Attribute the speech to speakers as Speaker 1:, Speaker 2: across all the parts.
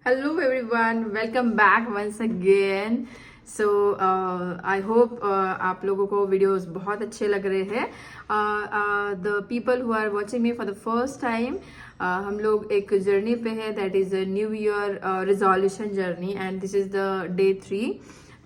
Speaker 1: Hello everyone, welcome back once again. So I hope आप लोगों को वीडियोस बहुत अच्छे लग रहे हैं. The people who are watching me for the first time, हम लोग एक जर्नी पे है, that is a New Year resolution journey and this is the day 3.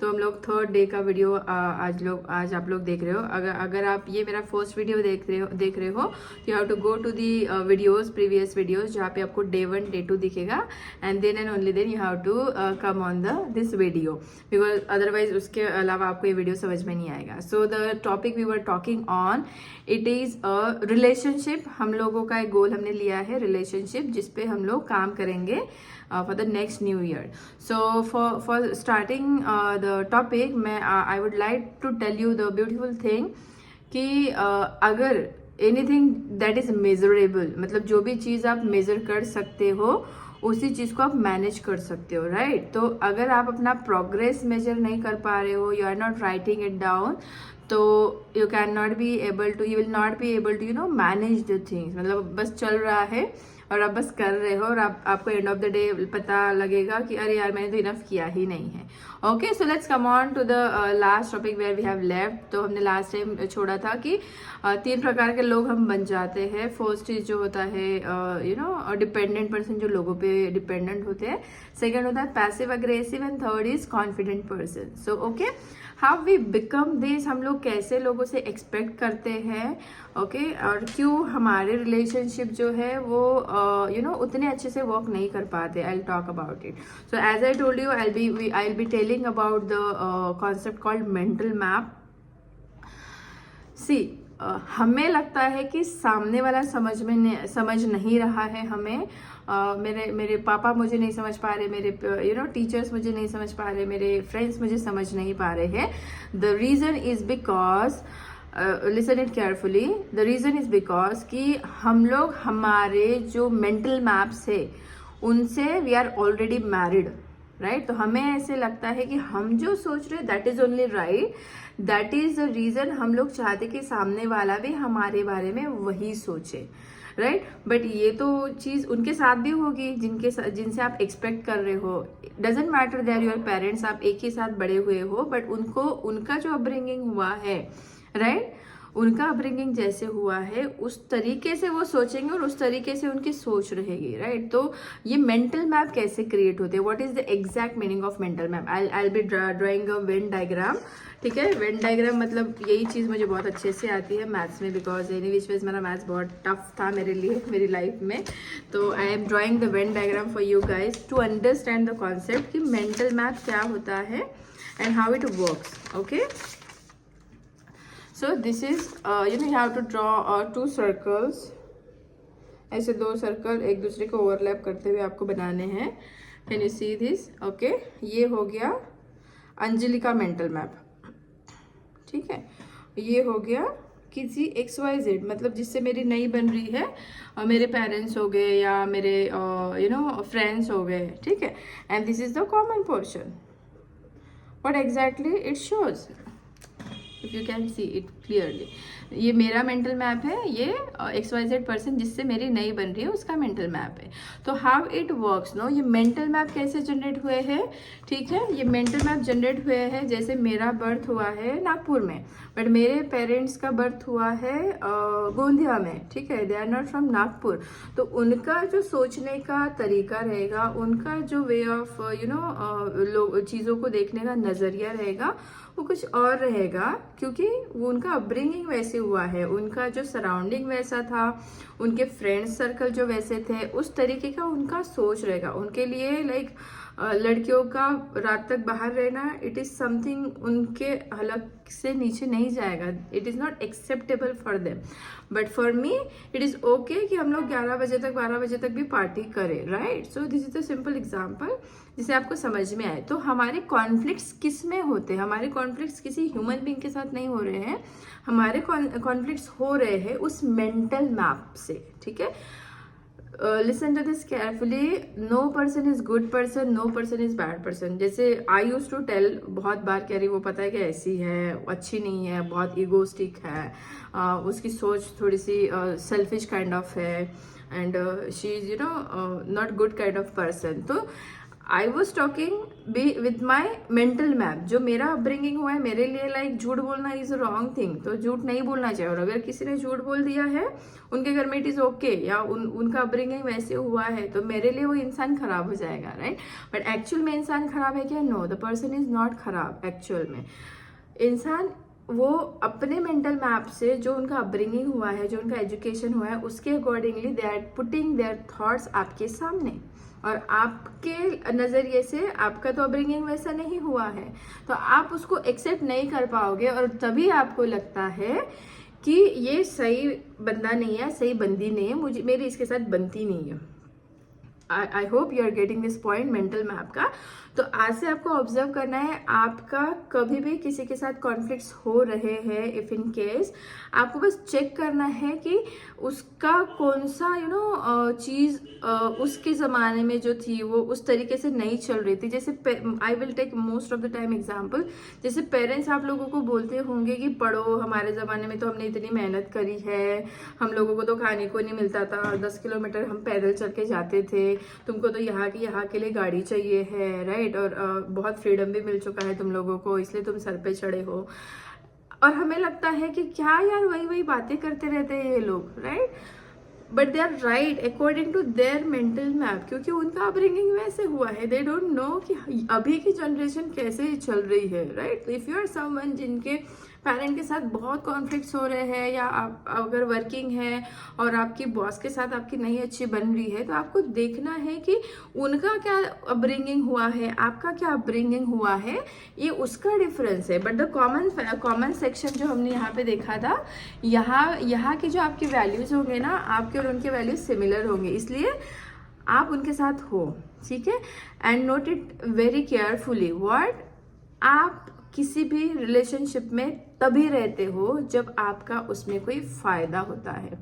Speaker 1: तो हम लोग थर्ड डे का वीडियो आज आप लोग देख रहे हो. अगर आप ये मेरा फर्स्ट वीडियो देख रहे हो तो you have to go to the videos, previous videos, जहाँ पे आपको डे 1 डे 2 दिखेगा and then and only then you have to come on this video, because otherwise उसके अलावा आपको ये वीडियो समझ में नहीं आएगा. So the topic we were talking on, it is a relationship. हम लोगों का एक गोल हमने लिया है रिलेशनशिप, जिसपे हम लोग काम करेंगे for the next new year. So for starting the topic, I would like to tell you the beautiful thing कि अगर anything that is measurable, मतलब जो भी चीज़ आप मेजर कर सकते हो उसी चीज़ को आप मैनेज कर सकते हो, राइट? तो अगर आप अपना प्रोग्रेस मेजर नहीं कर पा रहे हो, you are not writing it down, तो you can not be able to, you will not be able to manage the things. मतलब बस चल रहा है और आप बस कर रहे हो और आपको एंड ऑफ द डे पता लगेगा कि अरे यार मैंने तो इनफ किया ही नहीं है. Okay, so let's come on to the last topic where we have left. तो हमने लास्ट टाइम छोड़ा था कि 3 प्रकार के लोग हम बन जाते हैं. फर्स्ट इज जो होता है डिपेंडेंट पर्सन, जो लोगों पे डिपेंडेंट होते हैं. सेकेंड होता है passive aggressive and third is confident person. So okay, how we become this, हम लोग कैसे लोगों से एक्सपेक्ट करते हैं, ओके, और क्यों हमारे रिलेशनशिप जो है वो उतने अच्छे से वर्क नहीं कर पाते. I will talk about it. So as I told you, I will be telling about the concept called mental map. See, हमें लगता है कि सामने वाला समझ नहीं रहा है हमें. मेरे पापा मुझे नहीं समझ पा रहे, मेरे टीचर्स मुझे नहीं समझ पा रहे, मेरे फ्रेंड्स मुझे समझ नहीं पा रहे हैं. The reason is because, listen it carefully, the reason is because कि हम लोग हमारे जो मेंटल मैप्स है उनसे we are already married, right? तो हमें ऐसे लगता है कि हम जो सोच रहे that is only right. That is the reason हम लोग चाहते कि सामने वाला भी हमारे बारे में वही सोचे, राइट? बट ये तो चीज उनके साथ भी होगी जिनसे आप एक्सपेक्ट कर रहे हो. Doesn't matter they are your parents, आप एक ही साथ बड़े हुए हो, बट उनका जो अपब्रिंगिंग हुआ है, राइट, उनका अपब्रिंगिंग जैसे हुआ है उस तरीके से वो सोचेंगे और उस तरीके से उनकी सोच रहेगी, राइट? तो ये मेंटल मैप कैसे क्रिएट होते हैं, what is the exact meaning of mental map? I be drawing a Venn diagram. ठीक है, वेन डायग्राम मतलब यही चीज़ मुझे बहुत अच्छे से आती है मैथ्स में, बिकॉज एनी विच वेज मेरा मैथ्स बहुत टफ था मेरे लिए मेरी लाइफ में. तो I am drawing the Venn diagram for you guys to understand the concept कि मेंटल मैप क्या होता है and how it works. Okay, so this is you have to draw 2 circles. ऐसे 2 सर्कल एक दूसरे को ओवरलैप करते हुए आपको बनाने हैं. Can you see this? Okay, ये हो गया अंजलि का मेंटल मैप. ठीक है, ये हो गया किसी XYZ, मतलब जिससे मेरी नहीं बन रही है, मेरे पेरेंट्स हो गए या मेरे फ्रेंड्स हो गए. ठीक है, and this is the common portion. What exactly it shows, if you can see it clearly, ये मेरा मेंटल मैप है, ये XYZ पर्सन जिससे मेरी नहीं बन रही है उसका मेंटल मैप है. तो हाउ इट वर्क्स नो, ये मेंटल मैप कैसे जनरेट हुए हैं? ठीक है, ये मेंटल मैप जनरेट हुए हैं जैसे मेरा बर्थ हुआ है नागपुर में, बट मेरे पेरेंट्स का बर्थ हुआ है गोंदिया में. ठीक है, they are not from Nagpur. तो उनका जो सोचने का तरीका रहेगा, उनका जो वे ऑफ चीज़ों को देखने का नज़रिया रहेगा वो कुछ और रहेगा, क्योंकि वो उनका अपब्रिंगिंग वैसे हुआ है, उनका जो सराउंडिंग वैसा था, उनके फ्रेंड्स सर्कल जो वैसे थे, उस तरीके का उनका सोच रहेगा. उनके लिए लाइक लड़कियों का रात तक बाहर रहना, इट इज समथिंग उनके हलक से नीचे नहीं जाएगा. It is not acceptable for them, but for me it is okay कि हम लोग 11 बजे तक 12 बजे तक भी पार्टी करें, right? So this is the simple example जिसे आपको समझ में आए. तो हमारे कॉन्फ्लिक्ट्स किस में होते हैं? हमारे कॉन्फ्लिक्ट्स किसी ह्यूमन बीइंग के साथ नहीं हो रहे हैं, हमारे कॉन्फ्लिक्ट्स हो रहे हैं उस मेंटल मैप से. ठीक है, listen to this carefully. No person is good person, no person is bad person. जैसे आई यूज टू टेल बहुत बार, कह रही वो पता है कि ऐसी है, अच्छी नहीं है, बहुत ईगोस्टिक है, उसकी सोच थोड़ी सी सेल्फिश काइंड ऑफ है, and she is not good kind of person. तो I was talking with my mental map. जो मेरा अपब्रिंगिंग हुआ है मेरे लिए लाइक झूठ बोलना इज अ रॉन्ग थिंग, तो झूठ नहीं बोलना चाहिए। और अगर किसी ने झूठ बोल दिया है उनके घर में इट इज ओके, या उनका अपब्रिंगिंग वैसे हुआ है तो मेरे लिए वो इंसान खराब हो जाएगा, राइट। बट एक्चुअल में इंसान खराब है क्या? No, the person is not खराब। एक्चुअल में इंसान वो अपने मेंटल मैप से जो उनका अपब्रिंगिंग हुआ है, जो उनका एजुकेशन हुआ है, उसके accordingly they are putting their thoughts आपके सामने। और आपके नज़रिए से आपका तो अपब्रिंगिंग वैसा नहीं हुआ है, तो आप उसको एक्सेप्ट नहीं कर पाओगे। और तभी आपको लगता है कि ये सही बंदा नहीं है, सही बंदी नहीं है, मेरी इसके साथ बनती नहीं है। I hope you are getting this point mental map का। तो आज से आपको ऑब्जर्व करना है, आपका कभी भी किसी के साथ कॉन्फ्लिक्ट्स हो रहे हैं, इफ इन केस, आपको बस चेक करना है कि उसका कौन सा चीज़ उसके ज़माने में जो थी वो उस तरीके से नहीं चल रही थी। जैसे I will take most of the time example, जैसे पेरेंट्स आप लोगों को बोलते होंगे कि पढ़ो, हमारे ज़माने में तो हमने इतनी मेहनत करी है, हम लोगों को तो खाने को नहीं मिलता था, 10 किलोमीटर हम पैदल चल के जाते थे, तुमको तो यहाँ के लिए गाड़ी चाहिए है, राइट। और बहुत फ्रीडम भी मिल चुका है तुम लोगों को, इसलिए तुम सर पे चढ़े हो। और हमें लगता है कि क्या यार वही वही बातें करते रहते हैं ये लोग, right. But they are right according to their mental map, क्योंकि उनका अपब्रिंगिंग वैसे हुआ है। दे डोंट नो कि अभी की जनरेशन कैसे चल रही है, right. If you are someone जिनके पेरेंट के साथ बहुत कॉन्फ्लिक्ट्स हो रहे हैं, या आप अगर वर्किंग है और आपकी बॉस के साथ आपकी नहीं अच्छी बन रही है, तो आपको देखना है कि उनका क्या अपब्रिंगिंग हुआ है, आपका क्या अपब्रिंगिंग हुआ है, ये उसका डिफरेंस है। बट द कॉमन सेक्शन जो हमने यहाँ पे देखा था, यहाँ की जो आपकी वैल्यूज होंगे ना, आपके और उनके वैल्यूज सिमिलर होंगे, इसलिए आप उनके साथ हो, ठीक है। And note it very carefully, what आप किसी भी रिलेशनशिप में तभी रहते हो जब आपका उसमें कोई फायदा होता है।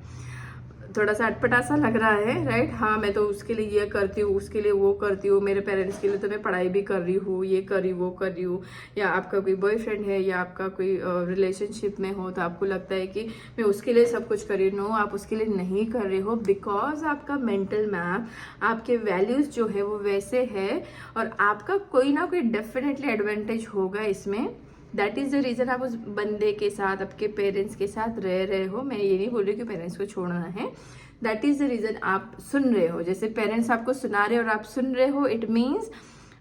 Speaker 1: थोड़ा सा अटपटा सा लग रहा है, राइट। हाँ, मैं तो उसके लिए ये करती हूँ, उसके लिए वो करती हूँ, मेरे पेरेंट्स के लिए तो मैं पढ़ाई भी कर रही हूँ, ये कर रही वो कर रही हूँ। या आपका कोई बॉयफ्रेंड है या आपका कोई रिलेशनशिप में हो, तो आपको लगता है कि मैं उसके लिए सब कुछ कर रही हूँ। आप उसके लिए नहीं कर रहे हो, बिकॉज आपका मेंटल मैप, आपके वैल्यूज जो है वो वैसे है, और आपका कोई ना कोई डेफिनेटली एडवांटेज होगा इसमें। दैट इज द रीजन आप उस बंदे के साथ, आपके पेरेंट्स के साथ रह रहे हो। मैं ये नहीं बोल रही कि पेरेंट्स को छोड़ना है, दैट इज द रीजन आप सुन रहे हो। जैसे पेरेंट्स आपको सुना रहे हो और आप सुन रहे हो, इट मीन्स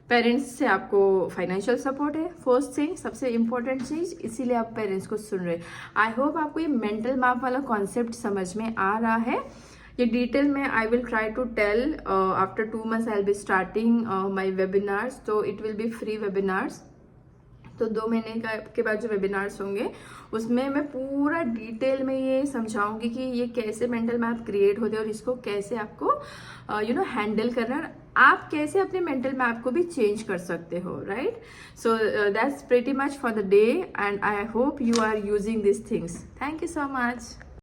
Speaker 1: पेरेंट्स से आपको फाइनेंशियल सपोर्ट है, फर्स्ट थिंग, सबसे इंपॉर्टेंट चीज, इसीलिए आप पेरेंट्स को सुन रहे हैं। आई होप आपको ये मेंटल मैप वाला कॉन्सेप्ट समझ में आ रहा है। ये डिटेल में I will try to tell after 2 months I will be starting my webinars, तो it will be free webinars. तो 2 महीने के बाद जो वेबिनार्स होंगे उसमें मैं पूरा डिटेल में ये समझाऊंगी कि ये कैसे मेंटल मैप क्रिएट होते हैं और इसको कैसे आपको हैंडल करना है, आप कैसे अपने मेंटल मैप को भी चेंज कर सकते हो, right. So that's pretty much for the day and I hope you are using this things. Thank you so much.